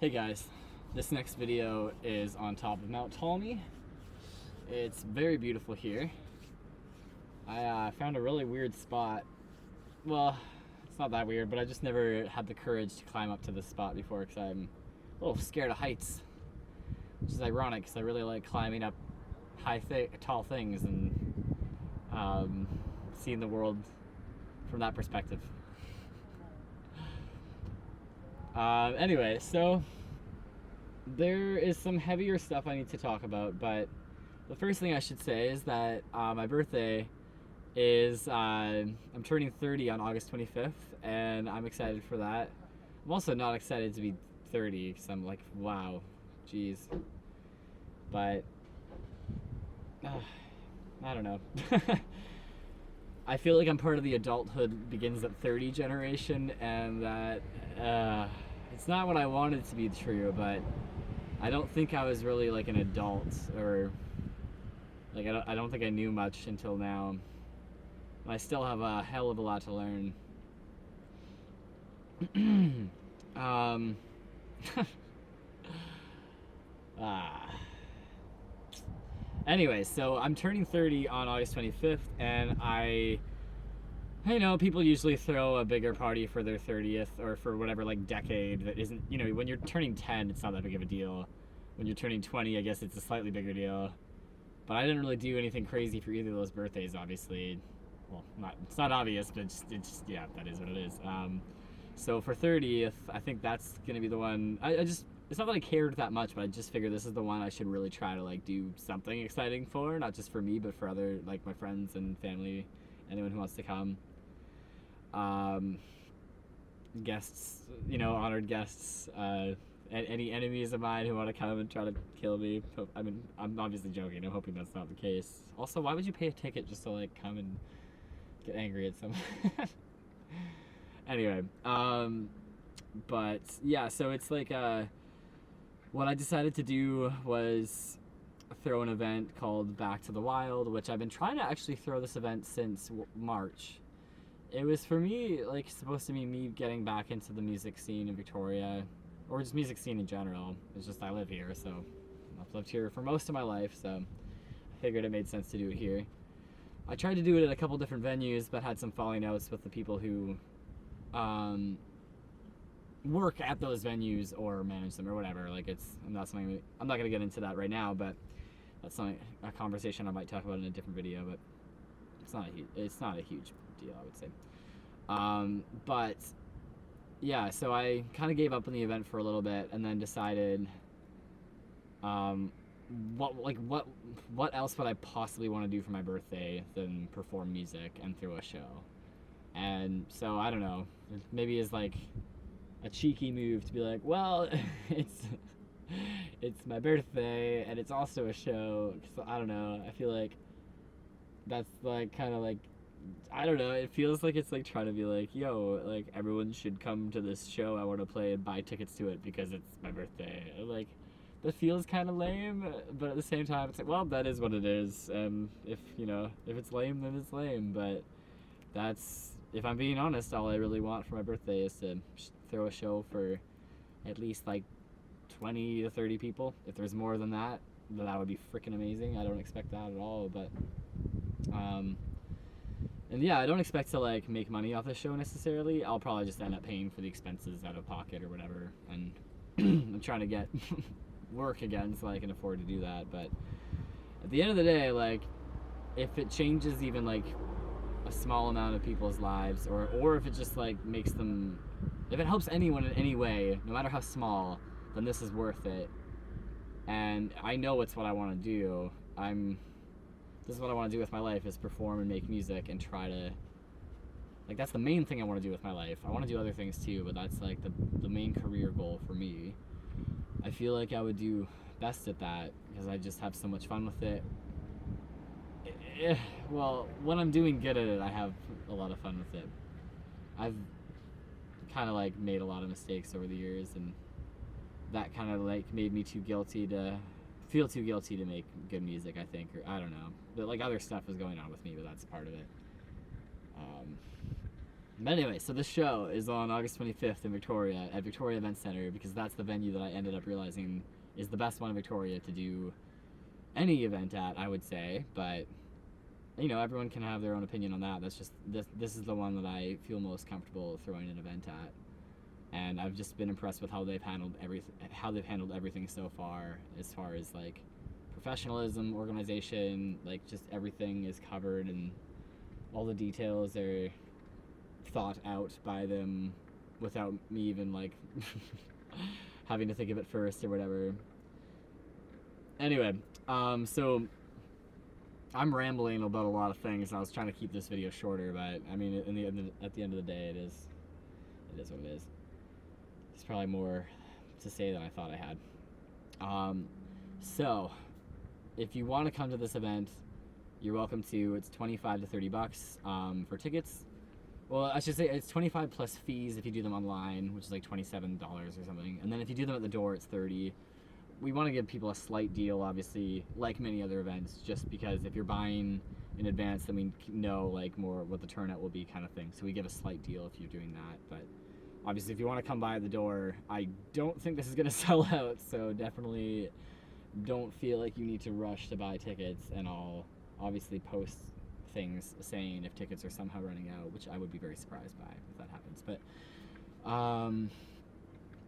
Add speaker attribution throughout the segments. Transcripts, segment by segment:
Speaker 1: Hey guys, this next video is on top of Mount Tolmie. It's very beautiful here. I found a really weird spot. Well, it's not that weird, but I just never had the courage to climb up to this spot before because I'm a little scared of heights, which is ironic because I really like climbing up tall things and seeing the world from that perspective. Anyway, so there is some heavier stuff I need to talk about, but the first thing I should say is that my birthday is, I'm turning 30 on August 25th, and I'm excited for that. I'm also not excited to be 30, because I'm like, wow, geez. But, I don't know. I feel like I'm part of the adulthood begins at 30 generation, and that, it's not what I wanted to be true, but I don't think I was really like an adult, or like I don't think I knew much until now. I still have a hell of a lot to learn. Anyway, so I'm turning 30 on August 25th, and people usually throw a bigger party for their 30th or for whatever like decade that isn't, when you're turning 10, it's not that big of a deal. When you're turning 20, I guess it's a slightly bigger deal. But I didn't really do anything crazy for either of those birthdays, obviously. Well, it's not obvious, but it's yeah, that is what it is. So for 30th, I think that's gonna be the one. It's not that I cared that much, but I just figured this is the one I should really try to like do something exciting for, not just for me, but for other, like my friends and family, anyone who wants to come. Guests, honored guests, any enemies of mine who want to come and try to kill me. I mean, I'm obviously joking. I'm hoping that's not the case. Also, why would you pay a ticket just to like come and get angry at someone? Anyway, but yeah, so it's like what I decided to do was throw an event called Back to the Wild, which I've been trying to actually throw this event since March. It was for me like supposed to be me getting back into the music scene in Victoria, or just music scene in general. It's just I live here, so I've lived here for most of my life, so I figured it made sense to do it here. I tried to do it at a couple different venues, but had some falling outs with the people who work at those venues or manage them or whatever. Like I'm not gonna get into that right now, but that's a conversation I might talk about in a different video. But it's not a huge deal, I would say. But yeah, so I kind of gave up on the event for a little bit, and then decided, what else would I possibly want to do for my birthday than perform music and throw a show? And so I don't know, maybe it's like a cheeky move to be like, well, it's my birthday and it's also a show. So I don't know. I feel like that's like kind of like, I don't know. It feels like it's like trying to be like, yo, like everyone should come to this show I want to play and buy tickets to it because it's my birthday. Like that feels kind of lame, but at the same time, it's like, well, that is what it is. And if it's lame, then it's lame. But if I'm being honest, all I really want for my birthday is to throw a show for at least like 20 to 30 people. If there's more than that, then that would be freaking amazing. I don't expect that at all, but and yeah, I don't expect to like make money off this show necessarily. I'll probably just end up paying for the expenses out of pocket or whatever, and I'm trying to get work again so I can afford to do that. But at the end of the day, like if it changes even like a small amount of people's lives, or if it just like makes them, if it helps anyone in any way, no matter how small, then this is worth it. And I know it's what I want to do. This is what I want to do with my life, is perform and make music and try to, like, that's the main thing I want to do with my life. I want to do other things too, but that's like the main career goal for me. I feel like I would do best at that because I just have so much fun with it. Well, when I'm doing good at it, I have a lot of fun with it. I've kind of like made a lot of mistakes over the years, and that kind of like made me feel too guilty to make good music, I think, or I don't know. But like other stuff is going on with me, but that's part of it. But anyway, so this show is on August 25th in Victoria at Victoria Event Center, because that's the venue that I ended up realizing is the best one in Victoria to do any event at, I would say. But you know, everyone can have their own opinion on that. That's just this is the one that I feel most comfortable throwing an event at, and I've just been impressed with how they've handled everything so far, as far as like professionalism, organization, like just everything is covered and all the details are thought out by them without me even like having to think of it first or whatever. Anyway, so I'm rambling about a lot of things. I was trying to keep this video shorter, but I mean, at the end of the day, it is what it is. There's probably more to say than I thought I had. So if you want to come to this event, you're welcome to. It's $25 to $30 for tickets. Well, I should say it's $25 plus fees if you do them online, which is like $27 or something. And then if you do them at the door, it's $30. We want to give people a slight deal, obviously, like many other events, just because if you're buying in advance, then we know like more what the turnout will be, kind of thing. So we give a slight deal if you're doing that. But obviously, if you want to come by at the door, I don't think this is going to sell out. So definitely don't feel like you need to rush to buy tickets. And I'll obviously post things saying if tickets are somehow running out, which I would be very surprised by if that happens. But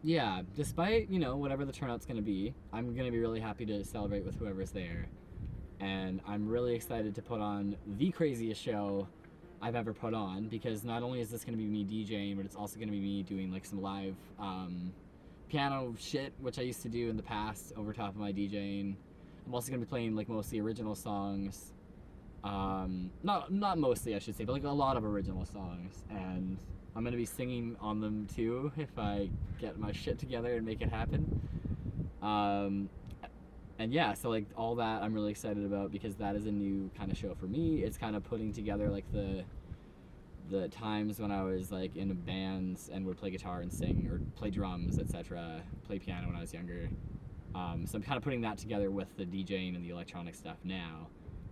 Speaker 1: yeah, despite, you know, whatever the turnout's going to be, I'm going to be really happy to celebrate with whoever's there. And I'm really excited to put on the craziest show I've ever put on, because not only is this going to be me DJing, but it's also going to be me doing like some live piano shit, which I used to do in the past over top of my DJing. I'm also going to be playing like mostly original songs. Not mostly, I should say, but like a lot of original songs, and I'm gonna be singing on them too if I get my shit together and make it happen. And yeah, so like all that I'm really excited about, because that is a new kind of show for me. It's kind of putting together like the times when I was like in bands and would play guitar and sing or play drums, etc., play piano when I was younger. So I'm kind of putting that together with the DJing and the electronic stuff now,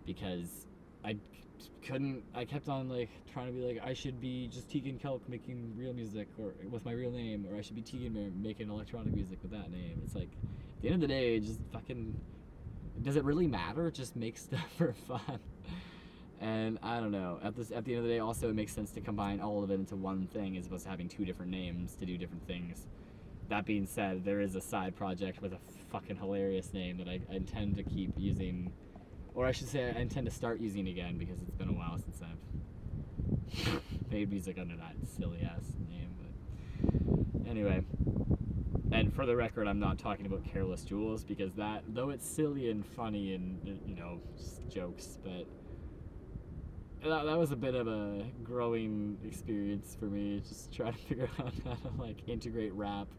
Speaker 1: because I kept on like trying to be like, I should be just Tegan Kelk making real music or with my real name, or I should be Tegan making electronic music with that name. It's like, at the end of the day, just fucking, does it really matter? Just make stuff for fun. And I don't know, at the end of the day, also it makes sense to combine all of it into one thing as opposed to having two different names to do different things. That being said, there is a side project with a fucking hilarious name that I intend to keep using. Or I should say I intend to start using again, because it's been a while since I've made music under that silly-ass name. But anyway, and for the record, I'm not talking about Careless Jewels, because that, though it's silly and funny and, you know, just jokes, but that was a bit of a growing experience for me, just trying to figure out how to, like, integrate rap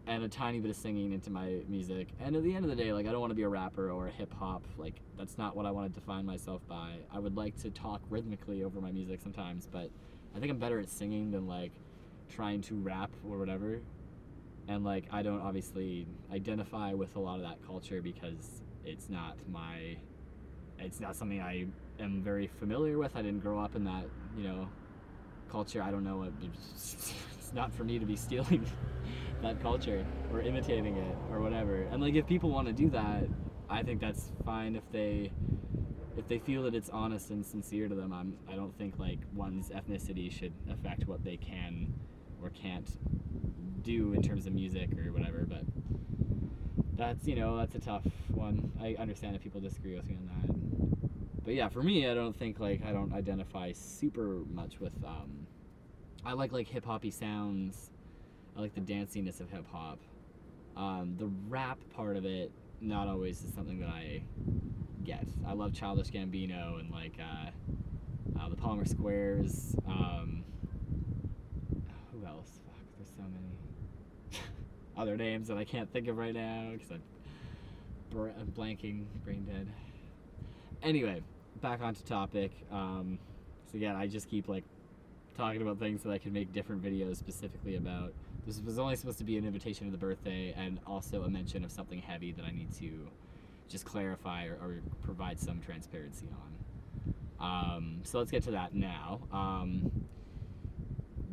Speaker 1: and a tiny bit of singing into my music. And at the end of the day, like, I don't want to be a rapper or a hip-hop. Like, that's not what I want to define myself by. I would like to talk rhythmically over my music sometimes, but I think I'm better at singing than, like, trying to rap or whatever. And, like, I don't obviously identify with a lot of that culture, because it's not something I am very familiar with. I didn't grow up in that, you know, culture. I don't know what, it's not for me to be stealing that culture or imitating it or whatever. And like, if people want to do that, I think that's fine if they feel that it's honest and sincere to them. I don't think like one's ethnicity should affect what they can or can't do in terms of music or whatever. But that's, you know, that's a tough one. I understand if people disagree with me on that. But yeah, for me, I don't identify super much with I like hip-hoppy sounds. I like the danciness of hip-hop. The rap part of it, not always is something that I get. I love Childish Gambino and like the Palmer Squares. Who else? Fuck, there's so many other names that I can't think of right now because I'm blanking, brain dead. Anyway, back onto topic. So again, I just keep like talking about things that I could make different videos specifically about. This was only supposed to be an invitation to the birthday and also a mention of something heavy that I need to just clarify or provide some transparency on. So let's get to that now.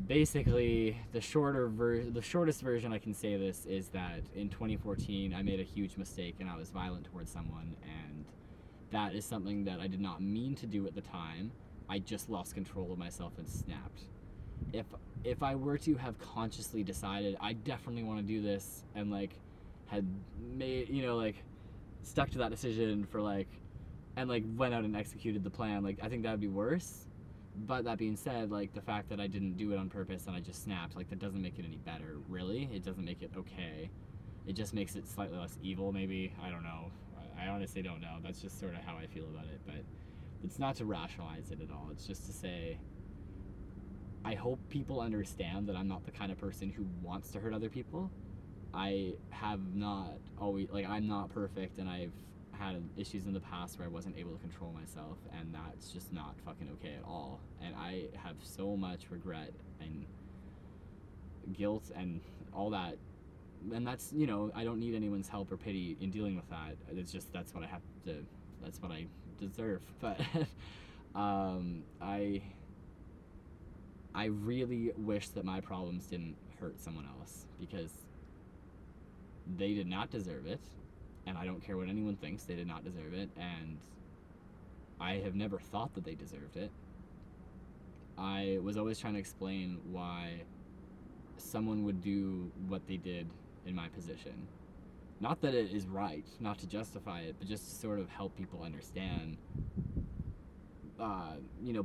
Speaker 1: basically, the shortest version I can say this is that in 2014 I made a huge mistake and I was violent towards someone, and that is something that I did not mean to do at the time. I just lost control of myself and snapped. If I were to have consciously decided I definitely want to do this and like had made, like stuck to that decision for like, and like went out and executed the plan, like I think that would be worse. But that being said, like the fact that I didn't do it on purpose and I just snapped, like that doesn't make it any better, really. It doesn't make it okay. It just makes it slightly less evil, maybe. I don't know. I honestly don't know. That's just sort of how I feel about it. But it's not to rationalize it at all. It's just to say, I hope people understand that I'm not the kind of person who wants to hurt other people. I have not always, like, I'm not perfect, and I've had issues in the past where I wasn't able to control myself, and that's just not fucking okay at all. And I have so much regret and guilt and all that. And that's, I don't need anyone's help or pity in dealing with that. It's just, that's what I deserve. But I really wish that my problems didn't hurt someone else, because they did not deserve it, and I don't care what anyone thinks, they did not deserve it, and I have never thought that they deserved it. I was always trying to explain why someone would do what they did in my position. Not that it is right, not to justify it, but just to sort of help people understand,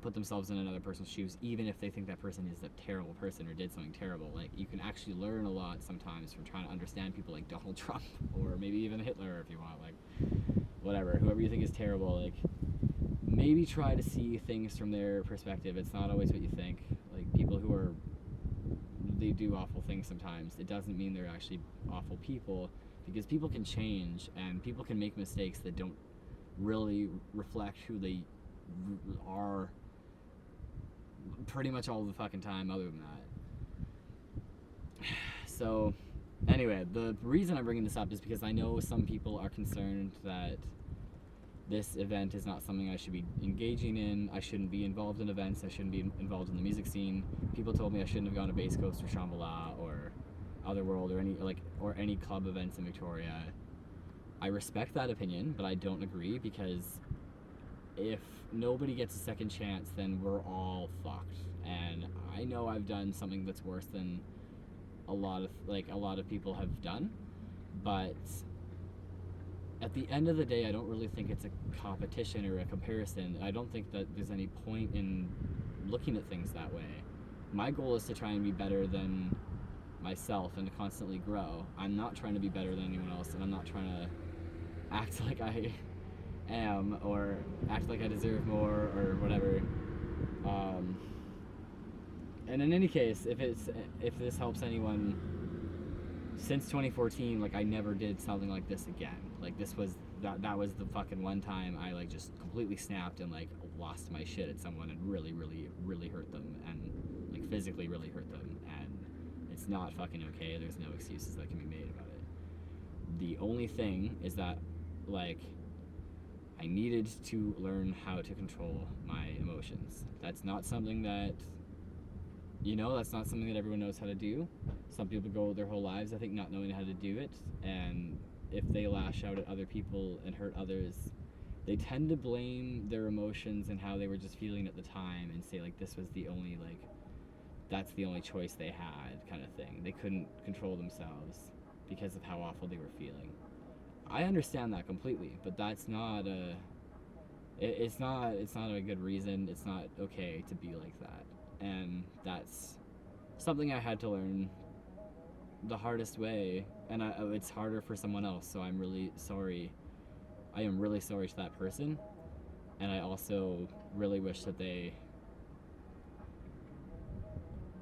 Speaker 1: put themselves in another person's shoes, even if they think that person is a terrible person or did something terrible. Like, you can actually learn a lot sometimes from trying to understand people like Donald Trump, or maybe even Hitler if you want, like, whatever, whoever you think is terrible, like, maybe try to see things from their perspective. It's not always what you think. Like, people who they do awful things sometimes, it doesn't mean they're actually awful people, because people can change, and people can make mistakes that don't really reflect who they are pretty much all the fucking time other than that. So anyway, the reason I'm bringing this up is because I know some people are concerned that this event is not something I should be engaging in. I shouldn't be involved in events. I shouldn't be involved in the music scene. People told me I shouldn't have gone to Bass Coast or Shambhala or Otherworld or any club events in Victoria. I respect that opinion, but I don't agree, because if nobody gets a second chance, then we're all fucked. And I know I've done something that's worse than a lot of people have done, but at the end of the day, I don't really think it's a competition or a comparison. I don't think that there's any point in looking at things that way. My goal is to try and be better than myself and to constantly grow. I'm not trying to be better than anyone else, and I'm not trying to act like I am or act like I deserve more or whatever. And in any case, if this helps anyone, since 2014, like, I never did something like this again. Like, this was that was the fucking one time I like just completely snapped and like lost my shit at someone and really, really, really hurt them, and like physically really hurt them, and it's not fucking okay. There's no excuses that can be made about it. The only thing is that, like, I needed to learn how to control my emotions. That's not something that, that's not something that everyone knows how to do. Some people go their whole lives, I think, not knowing how to do it, and if they lash out at other people and hurt others, they tend to blame their emotions and how they were just feeling at the time and say, like, this was the only, like, that's the only choice they had, kind of thing. They couldn't control themselves because of how awful they were feeling. I understand that completely, but that's not it's not a good reason. It's not okay to be like that. And that's something I had to learn the hardest way, and it's harder for someone else, so I'm really sorry. I am really sorry to that person, and I also really wish that they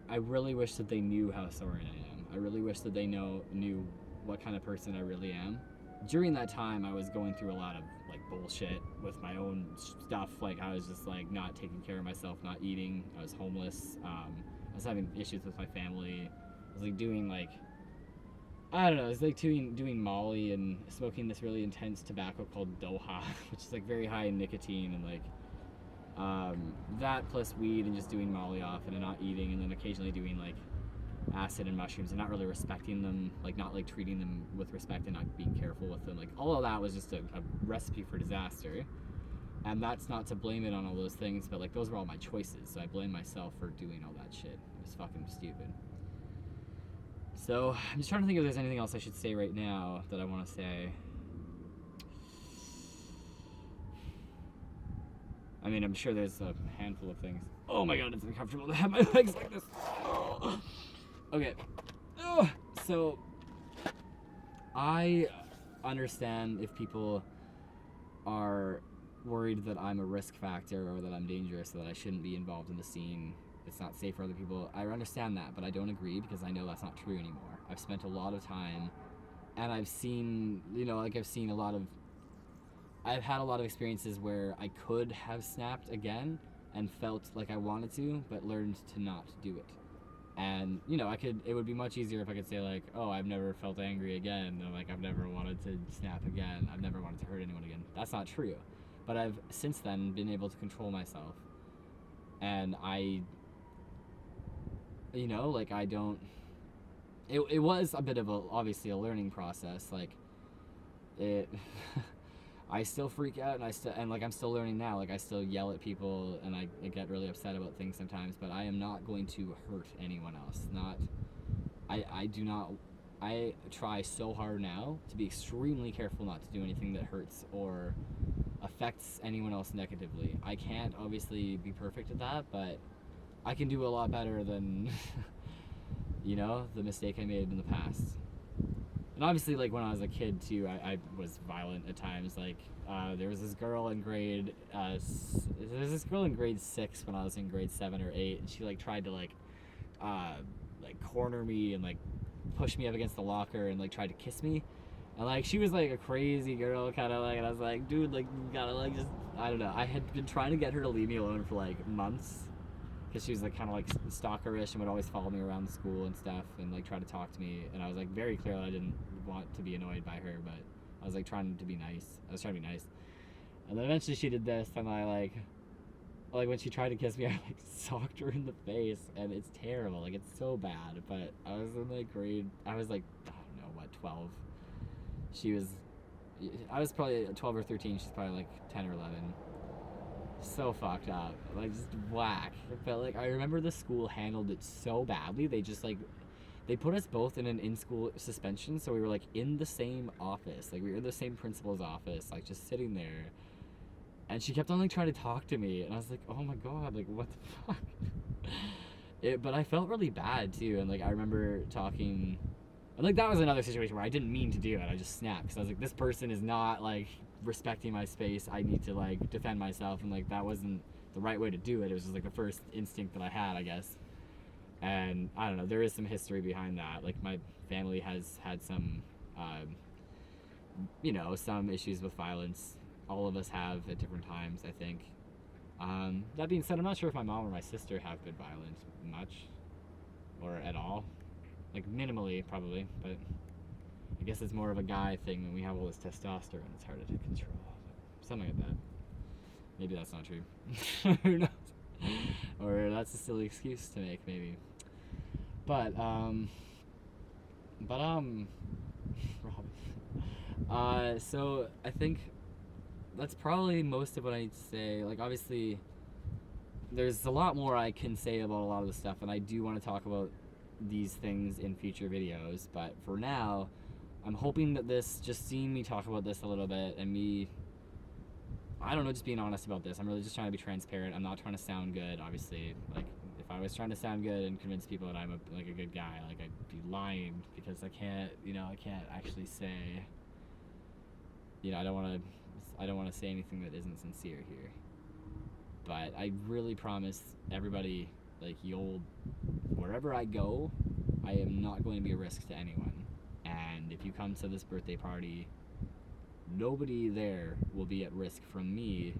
Speaker 1: knew how sorry I am. I really wish that they knew what kind of person I really am. During that time, I was going through a lot of like bullshit with my own stuff. Like, I was just like not taking care of myself, not eating. I was homeless. I was having issues with my family. I was like doing like, I don't know, I was like doing Molly and smoking this really intense tobacco called Doha, which is like very high in nicotine, and like That plus weed and just doing Molly often and not eating, and then occasionally doing like acid and mushrooms and not really respecting them, like not like treating them with respect and not being careful with them. Like all of that was just a recipe for disaster. And that's not to blame it on all those things, but like those were all my choices. So I blame myself for doing all that shit. It was fucking stupid. So I'm just trying to think if there's anything else I should say right now that I want to say. I mean, I'm sure there's a handful of things. Oh my god, it's uncomfortable to have my legs like this. Oh. Okay. Oh. So I understand if people are worried that I'm a risk factor or that I'm dangerous, so that I shouldn't be involved in the scene. It's not safe for other people. I understand that, but I don't agree because I know that's not true anymore. I've spent a lot of time, and I've seen, I've had a lot of experiences where I could have snapped again and felt like I wanted to, but learned to not do it. And, it would be much easier if I could say like, oh, I've never felt angry again, or like I've never wanted to snap again, I've never wanted to hurt anyone again. That's not true. But I've since then been able to control myself. And I don't... It was a bit of obviously a learning process. Like, it... I still freak out, and I'm still learning now. Like, I still yell at people, and I get really upset about things sometimes, but I am not going to hurt anyone else. I try so hard now to be extremely careful not to do anything that hurts or affects anyone else negatively. I can't obviously be perfect at that, but I can do a lot better than, the mistake I made in the past. And obviously, like, when I was a kid, too, I was violent at times. Like, there was this girl in grade 6 when I was in grade 7 or 8, and she, like, tried to, corner me and, like, push me up against the locker and, like, tried to kiss me. And, like, she was, like, a crazy girl, kind of, like, and I was like, dude, like, you gotta, like, just, I don't know. I had been trying to get her to leave me alone for, like, months, because she was, like, kind of, like, stalkerish and would always follow me around the school and stuff and, like, try to talk to me. And I was, like, very clear that I didn't want to be annoyed by her, but I was, like, trying to be nice. And then eventually she did this, and I, like, when she tried to kiss me, I, like, socked her in the face, and it's terrible. Like, it's so bad. But I was in, like, I was, like, I don't know, what, 12? I was probably 12 or 13. She's probably, like, 10 or 11. So fucked up, like, just whack. It felt like, I remember the school handled it so badly. They just, like, they put us both in an in-school suspension, so we were, like, in the same office. Like, we were in the same principal's office, like, just sitting there. And she kept on, like, trying to talk to me, and I was like, oh my god, like, what the fuck? But I felt really bad, too, and, like, I remember talking... And, like, that was another situation where I didn't mean to do it. I just snapped, because I was like, this person is not, like, respecting my space. I need to, like, defend myself, and, like, that wasn't the right way to do it. It was just, like, the first instinct that I had, I guess. And, I don't know, there is some history behind that. Like, my family has had some, some issues with violence. All of us have at different times, I think. That being said, I'm not sure if my mom or my sister have been violent much, or at all. Like, minimally, probably, but I guess it's more of a guy thing when we have all this testosterone. It's harder to control. Something like that. Maybe that's not true. Who knows? Or that's a silly excuse to make, maybe. But, Robin. So, I think that's probably most of what I need to say. Like, obviously, there's a lot more I can say about a lot of the stuff, and I do want to talk about these things in future videos, but for now, I'm hoping that seeing me talk about this a little bit, and me, I don't know, just being honest about this. I'm really just trying to be transparent. I'm not trying to sound good, obviously. Like, if I was trying to sound good and convince people that I'm a good guy, like, I'd be lying, because I can't actually say, I don't want to say anything that isn't sincere here. But I really promise everybody, like, wherever I go, I am not going to be a risk to anyone. And if you come to this birthday party, nobody there will be at risk from me.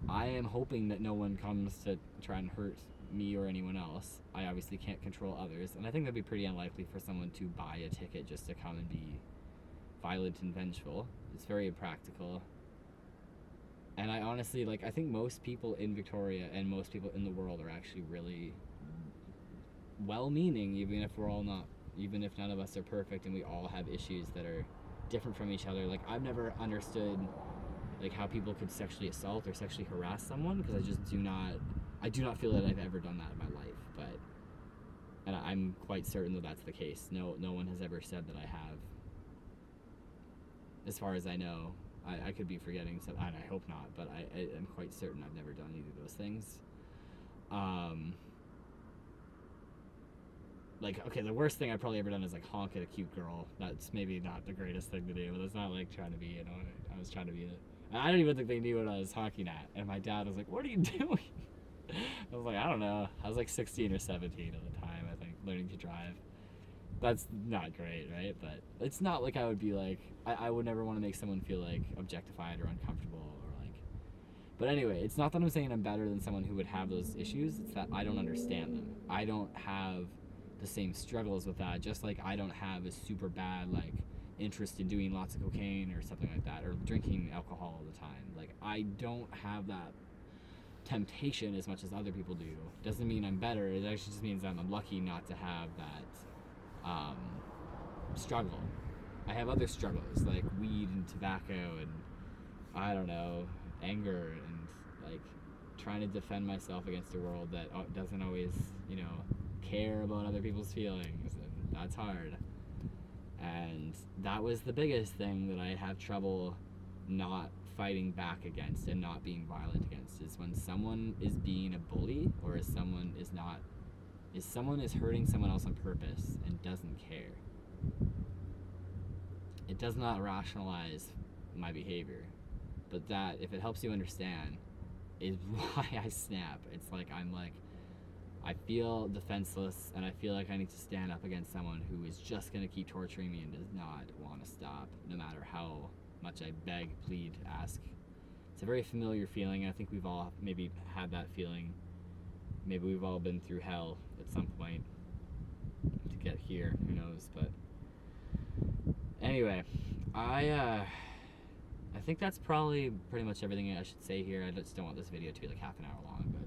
Speaker 1: I am hoping that no one comes to try and hurt me or anyone else. I obviously can't control others, and I think that'd be pretty unlikely for someone to buy a ticket just to come and be violent and vengeful. It's very impractical. And I honestly, like, I think most people in Victoria and most people in the world are actually really well-meaning, even if we're all not, even if none of us are perfect and we all have issues that are different from each other. Like, I've never understood, like, how people could sexually assault or sexually harass someone, because I do not feel that I've ever done that in my life. But, and I'm quite certain that that's the case. No one has ever said that I have, as far as I know. I could be forgetting some, and I hope not, but I am quite certain I've never done either of those things. Like, okay, the worst thing I've probably ever done is, like, honk at a cute girl. That's maybe not the greatest thing to do, but it's not, like, trying to be, you know, I was trying to be I don't even think they knew what I was honking at, and my dad was like, what are you doing? I was like, I don't know. I was, like, 16 or 17 at the time, I think, learning to drive. That's not great, right? But it's not like I would be, like, I would never want to make someone feel, like, objectified or uncomfortable or, like... But anyway, it's not that I'm saying I'm better than someone who would have those issues. It's that I don't understand them. I don't have the same struggles with that, just like I don't have a super bad, like, interest in doing lots of cocaine or something like that, or drinking alcohol all the time. Like, I don't have that temptation as much as other people do. Doesn't mean I'm better. It actually just means I'm lucky not to have that struggle. I have other struggles, like weed and tobacco and, I don't know, anger and, like, trying to defend myself against a world that doesn't always, you know, care about other people's feelings, and that's hard. And that was the biggest thing that I have trouble not fighting back against and not being violent against, is when someone is being a bully, or is someone is hurting someone else on purpose and doesn't care. It does not rationalize my behavior, but that, if it helps you understand, is why I snap. It's like I feel defenseless, and I feel like I need to stand up against someone who is just going to keep torturing me and does not want to stop, no matter how much I beg, plead, ask. It's a very familiar feeling. I think we've all maybe had that feeling. Maybe we've all been through hell at some point to get here. Who knows? But anyway, I think that's probably pretty much everything I should say here. I just don't want this video to be like half an hour long, but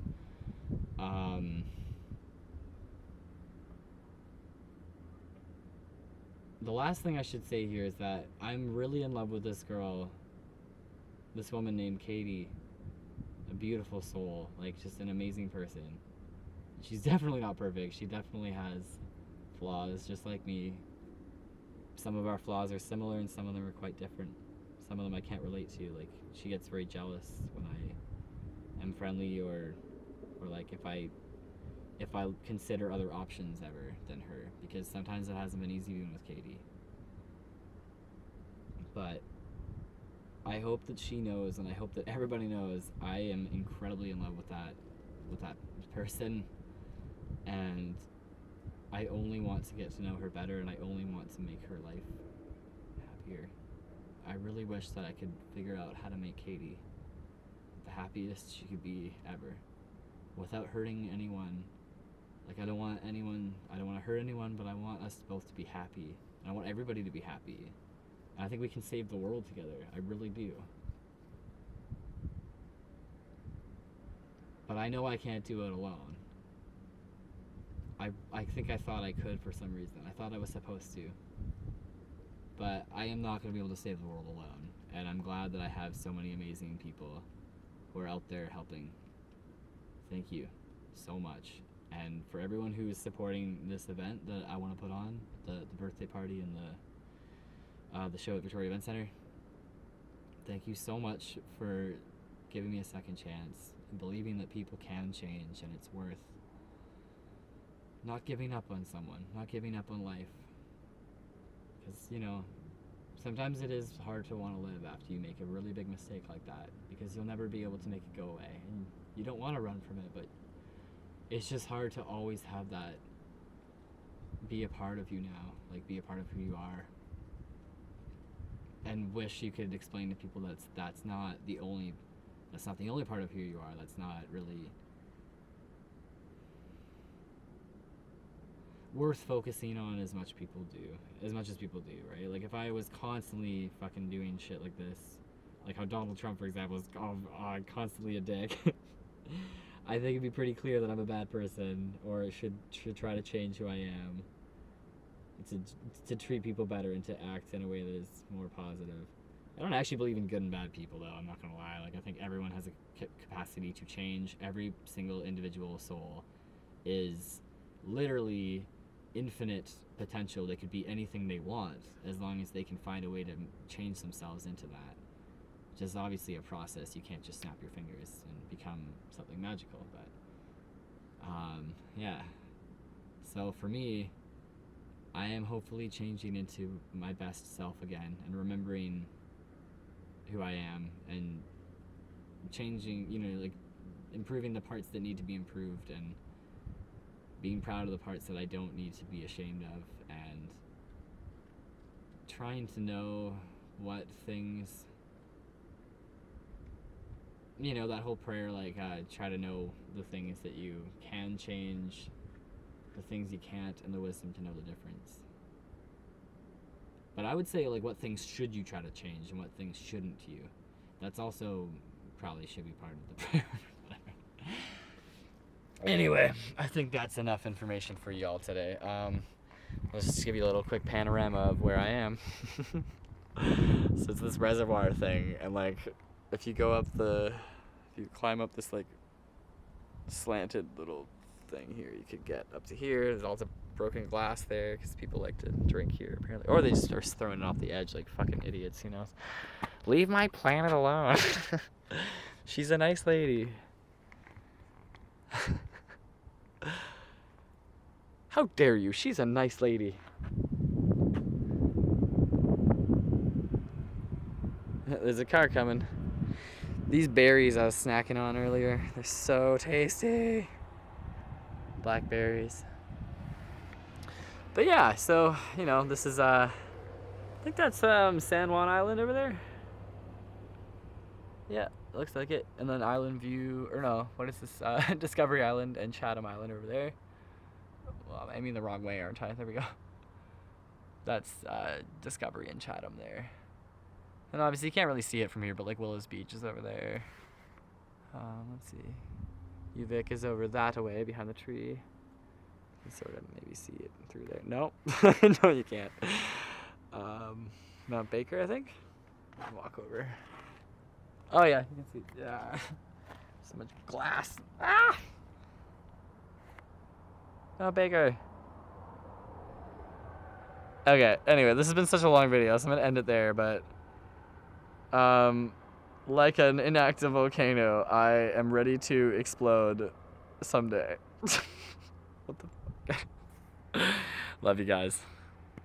Speaker 1: the last thing I should say here is that I'm really in love with this girl, this woman named Katie. A beautiful soul, like, just an amazing person. She's definitely not perfect. She definitely has flaws, just like me. Some of our flaws are similar, and some of them are quite different. Some of them I can't relate to. Like, she gets very jealous when I am friendly, or like if I consider other options ever than her, because sometimes it hasn't been easy being with Katie. But I hope that she knows, and I hope that everybody knows, I am incredibly in love with that person, and I only want to get to know her better, and I only want to make her life happier. I really wish that I could figure out how to make Katie the happiest she could be ever, without hurting anyone. Like, I don't want to hurt anyone, but I want us both to be happy, and I want everybody to be happy. And I think we can save the world together. I really do. But I know I can't do it alone. I think I thought I could for some reason. I thought I was supposed to. But I am not going to be able to save the world alone. And I'm glad that I have so many amazing people who are out there helping. Thank you so much. And for everyone who is supporting this event that I want to put on, the birthday party and the show at Victoria Event Center, thank you so much for giving me a second chance and believing that people can change, and it's worth not giving up on someone, not giving up on life. Because, you know, sometimes it is hard to want to live after you make a really big mistake like that, because you'll never be able to make it go away, and you don't want to run from it, but it's just hard to always have that be a part of you now, like, be a part of who you are. And wish you could explain to people that's not the only part of who you are. That's not really worth focusing on as much as people do, right? Like, if I was constantly fucking doing shit like this like how Donald Trump, for example, is constantly a dick. I think it'd be pretty clear that I'm a bad person, or should try to change who I am. To treat people better and to act in a way that is more positive. I don't actually believe in good and bad people, though. I'm not gonna lie. Like, I think everyone has a capacity to change. Every single individual soul is literally infinite potential. They could be anything they want, as long as they can find a way to change themselves into that. Which is obviously a process. You can't just snap your fingers and become something magical. But yeah. So for me, I am hopefully changing into my best self again and remembering who I am and changing, like improving the parts that need to be improved and being proud of the parts that I don't need to be ashamed of, and trying to know what things, that whole prayer, like try to know the things that you can change, the things you can't, and the wisdom to know the difference. But I would say, like, what things should you try to change and what things shouldn't you? That's also probably should be part of the prayer. Anyway, I think that's enough information for y'all today. Let's just give you a little quick panorama of where I am. So it's this reservoir thing, and like, if you climb up this like slanted little thing here, you could get up to here. There's all the broken glass there because people like to drink here apparently, or they just are throwing it off the edge like fucking idiots. Leave my planet alone. She's a nice lady. How dare you? She's a nice lady. There's a car coming. These berries I was snacking on earlier, they're so tasty. Blackberries. But yeah, so, this is, I think that's San Juan Island over there. Yeah, looks like it. And then Island View, or no, what is this? Discovery Island and Chatham Island over there. Well, I mean the wrong way, aren't I? There we go. That's Discovery and Chatham there. And obviously you can't really see it from here, but like Willows Beach is over there. Let's see. Uvic is over that away behind the tree. You can sort of maybe see it through there. Nope. No, you can't. Mount Baker, I think. Walk over. Oh yeah, you can see. Yeah. So much glass. Ah! Mount Baker. Okay, anyway, this has been such a long video, so I'm gonna end it there, but like an inactive volcano, I am ready to explode someday. What the fuck? Love you guys.